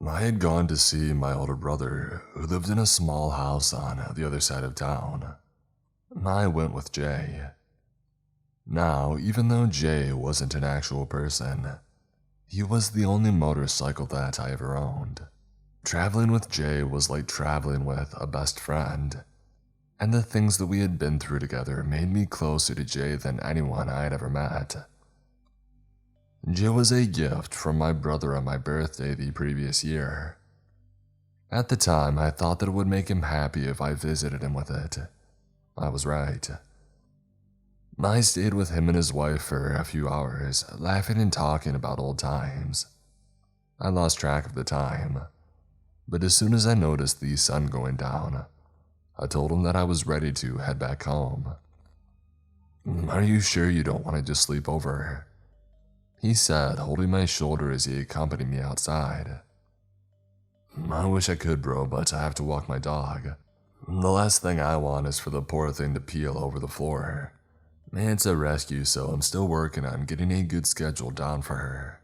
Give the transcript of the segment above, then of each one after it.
I had gone to see my older brother, who lived in a small house on the other side of town. I went with Jay. Now, even though Jay wasn't an actual person, he was the only motorcycle that I ever owned. Traveling with Jay was like traveling with a best friend, and the things that we had been through together made me closer to Jay than anyone I had ever met. Jay was a gift from my brother on my birthday the previous year. At the time, I thought that it would make him happy if I visited him with it. I was right. I stayed with him and his wife for a few hours, laughing and talking about old times. I lost track of the time, but as soon as I noticed the sun going down, I told him that I was ready to head back home. "Are you sure you don't want to just sleep over?" he said, holding my shoulder as he accompanied me outside. "I wish I could, bro, but I have to walk my dog. The last thing I want is for the poor thing to peel over the floor. It's a rescue, so I'm still working on getting a good schedule down for her."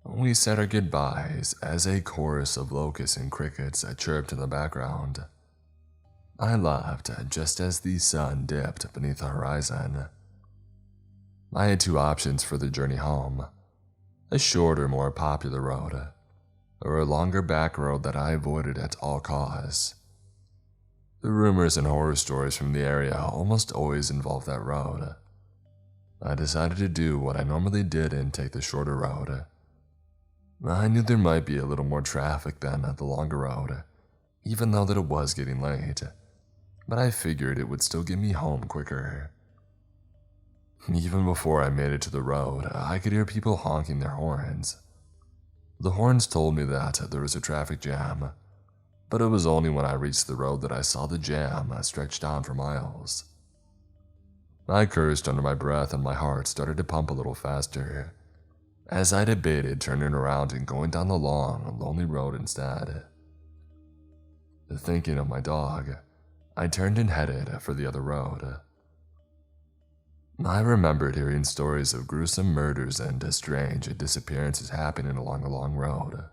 We said our goodbyes as a chorus of locusts and crickets chirped in the background. I left just as the sun dipped beneath the horizon. I had two options for the journey home: a shorter, more popular road, or a longer back road that I avoided at all costs. The rumors and horror stories from the area almost always involved that road. I decided to do what I normally did and take the shorter road. I knew there might be a little more traffic than the longer road, even though that it was getting late, but I figured it would still get me home quicker. Even before I made it to the road, I could hear people honking their horns. The horns told me that there was a traffic jam, but it was only when I reached the road that I saw the jam stretched on for miles. I cursed under my breath and my heart started to pump a little faster, as I debated turning around and going down the long, lonely road instead. Thinking of my dog, I turned and headed for the other road. I remembered hearing stories of gruesome murders and strange disappearances happening along the long road.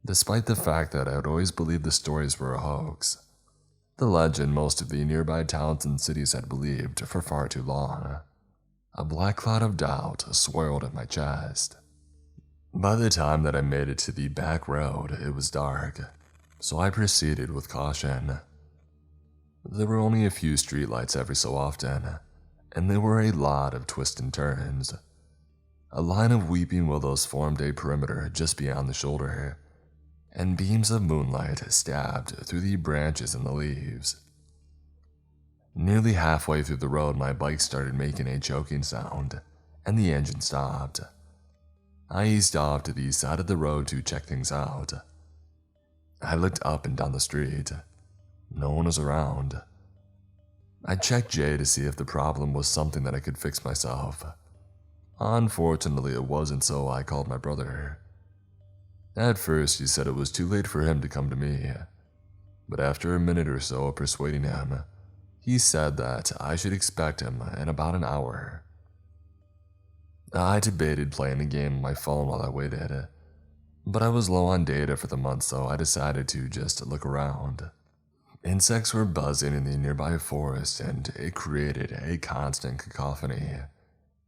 Despite the fact that I had always believed the stories were a hoax, the legend most of the nearby towns and cities had believed for far too long, a black cloud of doubt swirled at my chest. By the time that I made it to the back road, it was dark, so I proceeded with caution. There were only a few streetlights every so often, and there were a lot of twists and turns. A line of weeping willows formed a perimeter just beyond the shoulder, and beams of moonlight stabbed through the branches and the leaves. Nearly halfway through the road, my bike started making a choking sound, and the engine stopped. I eased off to the side of the road to check things out. I looked up and down the street. No one was around. I checked Jay to see if the problem was something that I could fix myself. Unfortunately, it wasn't, so I called my brother. At first, he said it was too late for him to come to me, but after a minute or so of persuading him, he said that I should expect him in about an hour. I debated playing a game on my phone while I waited, but I was low on data for the month, so I decided to just look around. Insects were buzzing in the nearby forest, and it created a constant cacophony,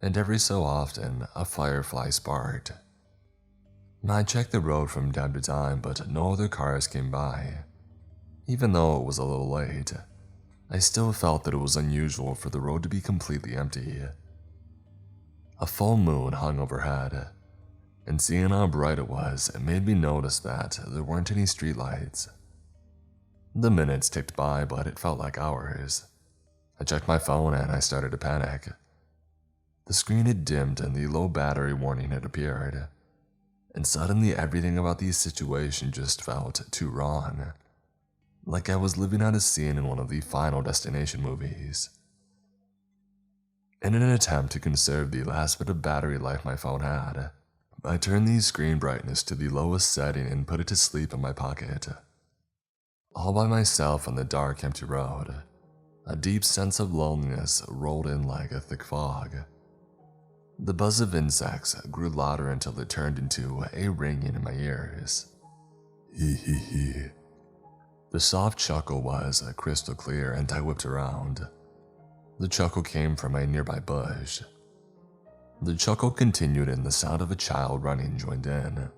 and every so often, a firefly sparked. I checked the road from time to time, but no other cars came by. Even though it was a little late, I still felt that it was unusual for the road to be completely empty. A full moon hung overhead, and seeing how bright it was, it made me notice that there weren't any streetlights. The minutes ticked by, but it felt like hours. I checked my phone and I started to panic. The screen had dimmed and the low battery warning had appeared, and suddenly everything about the situation just felt too wrong. Like I was living out a scene in one of the Final Destination movies. In an attempt to conserve the last bit of battery life my phone had, I turned the screen brightness to the lowest setting and put it to sleep in my pocket. All by myself on the dark, empty road, a deep sense of loneliness rolled in like a thick fog. The buzz of insects grew louder until it turned into a ringing in my ears. Hee hee hee. The soft chuckle was crystal clear, and I whipped around. The chuckle came from a nearby bush. The chuckle continued and the sound of a child running joined in.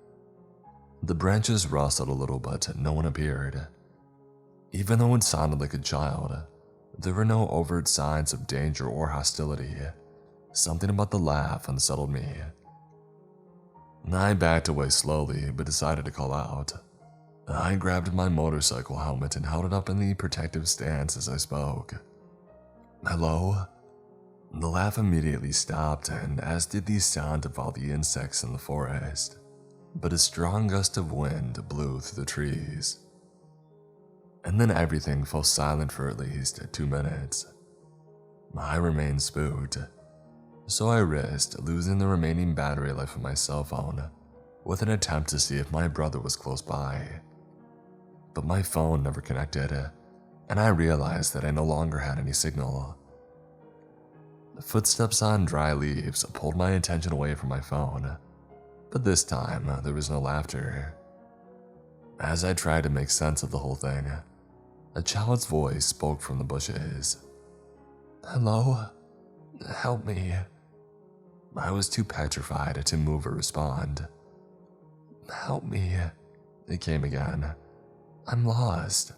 The branches rustled a little, but no one appeared. Even though it sounded like a child, there were no overt signs of danger or hostility. Something about the laugh unsettled me. I backed away slowly, but decided to call out. I grabbed my motorcycle helmet and held it up in the protective stance as I spoke. Hello? The laugh immediately stopped, and as did the sound of all the insects in the forest, but a strong gust of wind blew through the trees. And then everything fell silent for at least 2 minutes. I remained spooked, so I risked losing the remaining battery life of my cell phone with an attempt to see if my brother was close by. But my phone never connected, and I realized that I no longer had any signal. The footsteps on dry leaves pulled my attention away from my phone, but this time there was no laughter. As I tried to make sense of the whole thing, a child's voice spoke from the bushes. Hello? Help me. I was too petrified to move or respond. Help me, it came again. I'm lost.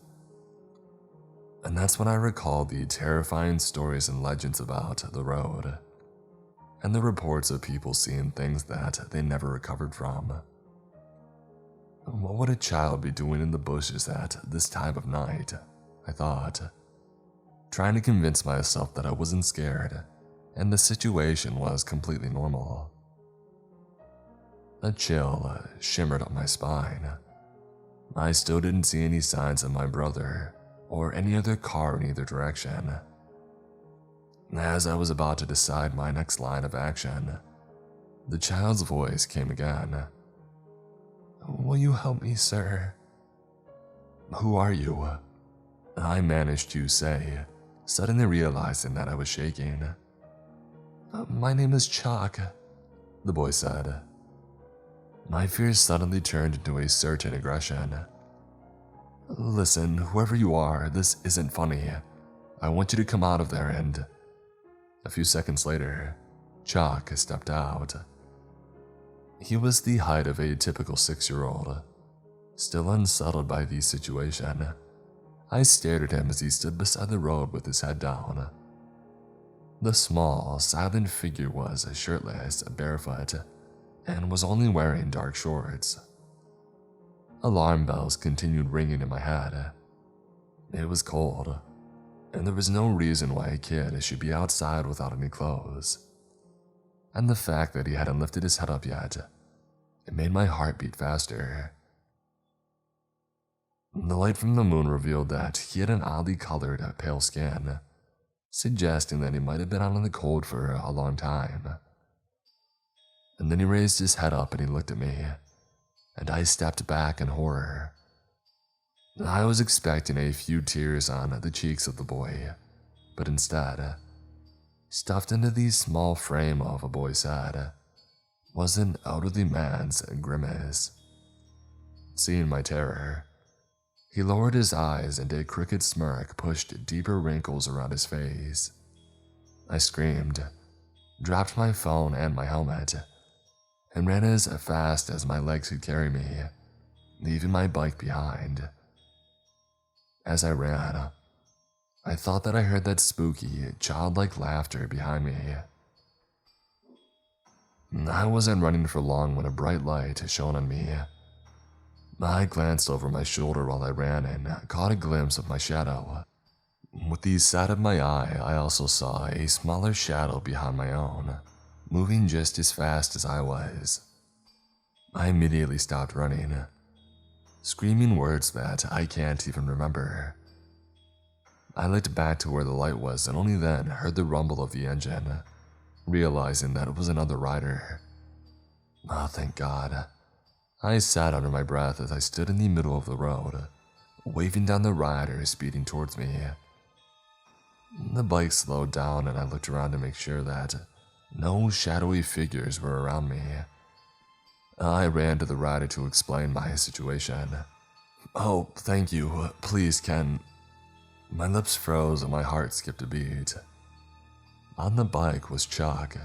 And that's when I recalled the terrifying stories and legends about the road, and the reports of people seeing things that they never recovered from. What would a child be doing in the bushes at this time of night? I thought, trying to convince myself that I wasn't scared and the situation was completely normal. A chill shimmered up my spine. I still didn't see any signs of my brother or any other car in either direction. As I was about to decide my next line of action, the child's voice came again. Will you help me, sir? Who are you? I managed to say, suddenly realizing that I was shaking. My name is Chalk, the boy said. My fears suddenly turned into a certain aggression. Listen, whoever you are, this isn't funny. I want you to come out of there and... A few seconds later, Chalk stepped out. He was the height of a typical 6-year-old. Still unsettled by the situation, I stared at him as he stood beside the road with his head down. The small, silent figure was shirtless, barefoot, and was only wearing dark shorts. Alarm bells continued ringing in my head. It was cold, and there was no reason why a kid should be outside without any clothes. And the fact that he hadn't lifted his head up yet, it made my heart beat faster. The light from the moon revealed that he had an oddly colored, pale skin, suggesting that he might have been out in the cold for a long time. And then he raised his head up and he looked at me, and I stepped back in horror. I was expecting a few tears on the cheeks of the boy, but instead, stuffed into the small frame of a boy's head, was an elderly man's grimace. Seeing my terror, he lowered his eyes and a crooked smirk pushed deeper wrinkles around his face. I screamed, dropped my phone and my helmet, and ran as fast as my legs could carry me, leaving my bike behind. As I ran, I thought that I heard that spooky, childlike laughter behind me. I wasn't running for long when a bright light shone on me. I glanced over my shoulder while I ran and caught a glimpse of my shadow. With the side of my eye, I also saw a smaller shadow behind my own, moving just as fast as I was. I immediately stopped running, screaming words that I can't even remember. I looked back to where the light was and only then heard the rumble of the engine, realizing that it was another rider. Oh, thank God. I sat under my breath as I stood in the middle of the road, waving down the rider speeding towards me. The bike slowed down and I looked around to make sure that No shadowy figures were around me. I ran to the rider to explain my situation. "Oh, thank you. Please, Ken." My lips froze and my heart skipped a beat. On the bike was Chuck,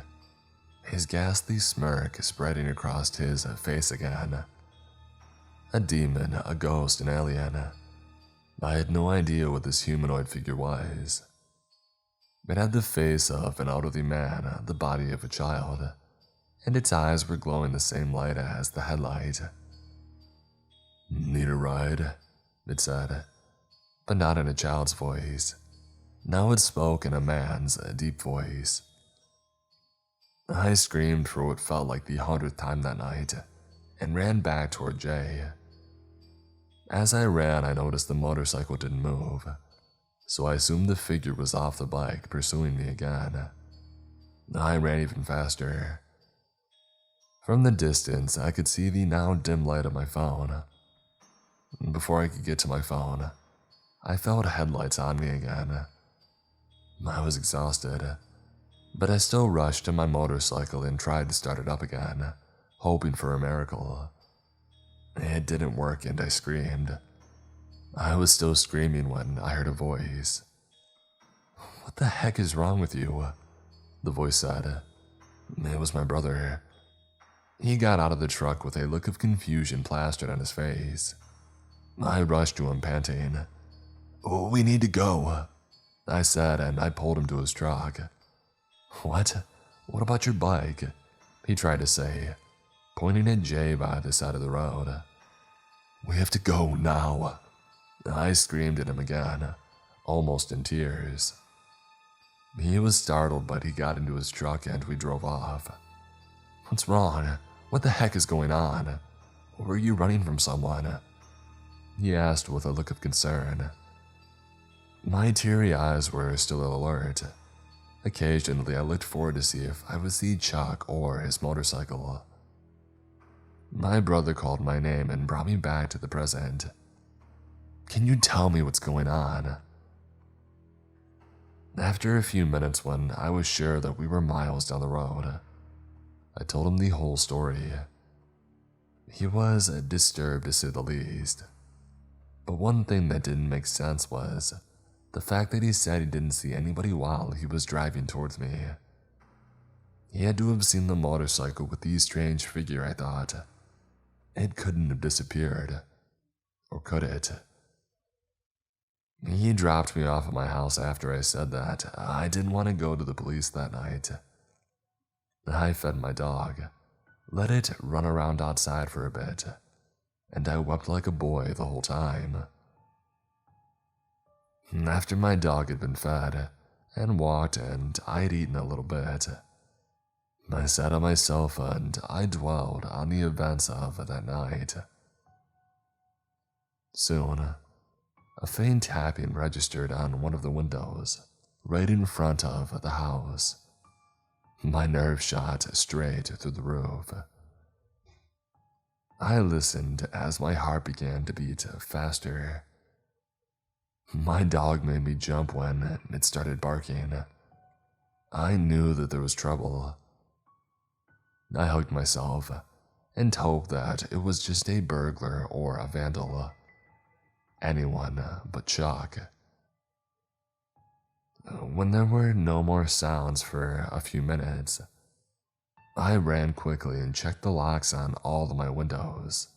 his ghastly smirk spreading across his face again. A demon, a ghost, an alien. I had no idea what this humanoid figure was. It had the face of an elderly man, the body of a child, and its eyes were glowing the same light as the headlight. "Need a ride?" it said, but not in a child's voice. Now it spoke in a man's deep voice. I screamed for what felt like the 100th time that night and ran back toward Jay. As I ran, I noticed the motorcycle didn't move, so I assumed the figure was off the bike pursuing me again. I ran even faster. From the distance, I could see the now dim light of my phone. Before I could get to my phone, I felt headlights on me again. I was exhausted, but I still rushed to my motorcycle and tried to start it up again, hoping for a miracle. It didn't work and I screamed. I was still screaming when I heard a voice. "What the heck is wrong with you?" the voice said. It was my brother. He got out of the truck with a look of confusion plastered on his face. I rushed to him, panting. "We need to go," I said, and I pulled him to his truck. "What? What about your bike?" he tried to say, pointing at Jay by the side of the road. "We have to go now," I screamed at him again, almost in tears. He was startled, but he got into his truck and we drove off. "What's wrong? What the heck is going on? Were you running from someone?" he asked with a look of concern. My teary eyes were still alert. Occasionally, I looked forward to see if I would see Chuck or his motorcycle. My brother called my name and brought me back to the present. "Can you tell me what's going on?" After a few minutes, when I was sure that we were miles down the road, I told him the whole story. He was disturbed to say the least. But one thing that didn't make sense was the fact that he said he didn't see anybody while he was driving towards me. He had to have seen the motorcycle with the strange figure, I thought. It couldn't have disappeared. Or could it? He dropped me off at my house after I said that I didn't want to go to the police that night. I fed my dog, let it run around outside for a bit, and I wept like a boy the whole time. After my dog had been fed and walked and I had eaten a little bit, I sat on my sofa and I dwelled on the events of that night. Soon, a faint tapping registered on one of the windows, right in front of the house. My nerves shot straight through the roof. I listened as my heart began to beat faster. My dog made me jump when it started barking. I knew that there was trouble. I hugged myself and hoped that it was just a burglar or a vandal. Anyone but Chuck. When there were no more sounds for a few minutes, I ran quickly and checked the locks on all of my windows.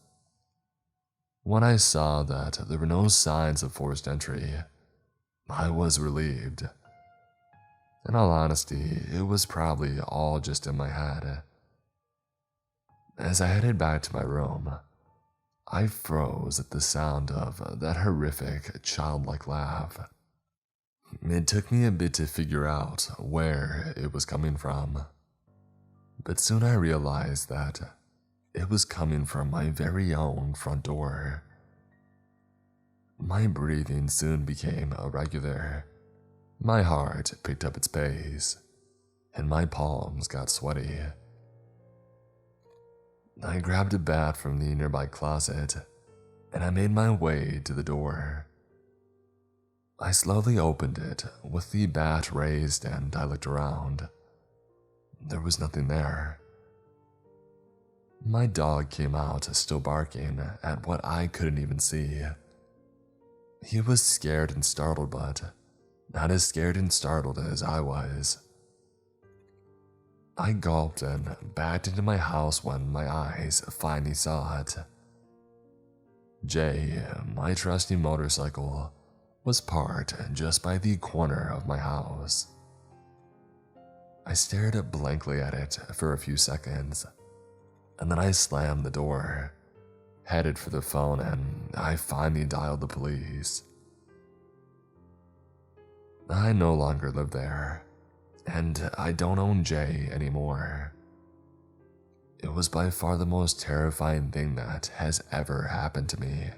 When I saw that there were no signs of forced entry, I was relieved. In all honesty, it was probably all just in my head. As I headed back to my room, I froze at the sound of that horrific, childlike laugh. It took me a bit to figure out where it was coming from, but soon I realized that it was coming from my very own front door. My breathing soon became irregular. My heart picked up its pace, and my palms got sweaty. I grabbed a bat from the nearby closet, and I made my way to the door. I slowly opened it with the bat raised and I looked around. there was nothing there. My dog came out, still barking at what I couldn't even see. He was scared and startled, but not as scared and startled as I was. I gulped and backed into my house when my eyes finally saw it. Jay, my trusty motorcycle, was parked just by the corner of my house. I stared blankly at it for a few seconds, and then I slammed the door, headed for the phone, and I finally dialed the police. I no longer live there, and I don't own Jay anymore. It was by far the most terrifying thing that has ever happened to me.